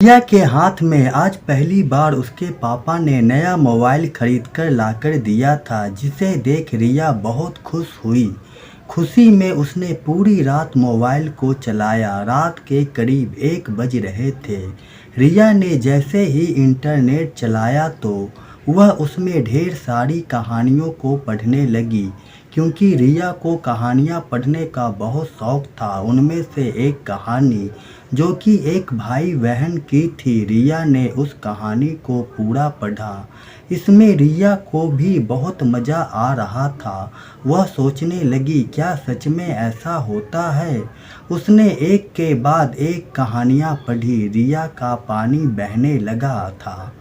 रिया के हाथ में आज पहली बार उसके पापा ने नया मोबाइल खरीदकर लाकर दिया था, जिसे देख रिया बहुत खुश हुई। खुशी में उसने पूरी रात मोबाइल को चलाया। रात के करीब 1 बज रहे थे। रिया ने जैसे ही इंटरनेट चलाया तो वह उसमें ढेर सारी कहानियों को पढ़ने लगी, क्योंकि रिया को कहानियाँ पढ़ने का बहुत शौक था। उनमें से एक कहानी जो कि एक भाई बहन की थी, रिया ने उस कहानी को पूरा पढ़ा। इसमें रिया को भी बहुत मज़ा आ रहा था। वह सोचने लगी, क्या सच में ऐसा होता है? उसने एक के बाद एक कहानियाँ पढ़ी। रिया का पानी बहने लगा था।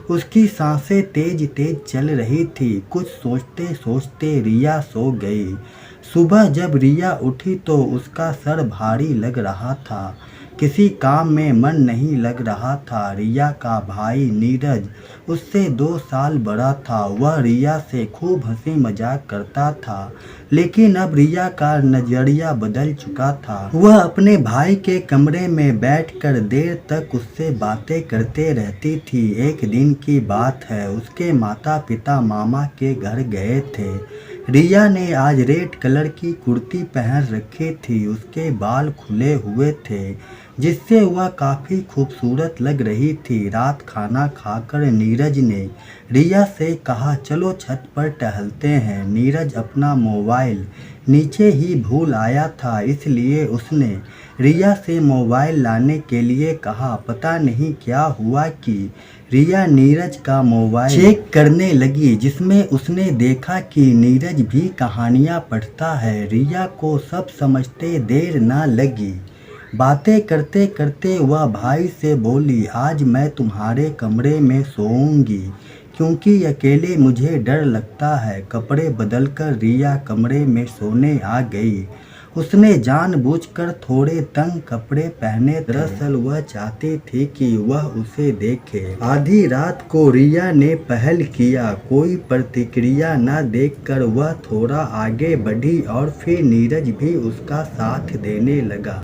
उसकी सांसें तेज तेज चल रही थी। कुछ सोचते सोचते रिया सो गई। सुबह जब रिया उठी तो उसका सर भारी लग रहा था। किसी काम में मन नहीं लग रहा था। रिया का भाई नीरज उससे 2 साल बड़ा था। वह रिया से खूब हंसी मजाक करता था, लेकिन अब रिया का नजरिया बदल चुका था। वह अपने भाई के कमरे में बैठकर देर तक उससे बातें करते रहती थी। एक दिन की बात है, उसके माता पिता मामा के घर गए थे। रिया ने आज रेड कलर की कुर्ती पहन रखी थी। उसके बाल खुले हुए थे, जिससे वह काफ़ी खूबसूरत लग रही थी। रात खाना खाकर नीरज ने रिया से कहा, चलो छत पर टहलते हैं। नीरज अपना मोबाइल नीचे ही भूल आया था, इसलिए उसने रिया से मोबाइल लाने के लिए कहा। पता नहीं क्या हुआ कि रिया नीरज का मोबाइल चेक करने लगी, जिसमें उसने देखा कि नीरज भी कहानियाँ पढ़ता है। रिया को सब समझते देर ना लगी। बातें करते करते वह भाई से बोली, आज मैं तुम्हारे कमरे में सोऊंगी, क्योंकि अकेले मुझे डर लगता है। कपड़े बदलकर रिया कमरे में सोने आ गई। उसने जानबूझकर थोड़े तंग कपड़े पहने। दरअसल वह चाहती थी कि वह उसे देखे। आधी रात को रिया ने पहल किया। कोई प्रतिक्रिया न देखकर वह थोड़ा आगे बढ़ी और फिर नीरज भी उसका साथ देने लगा।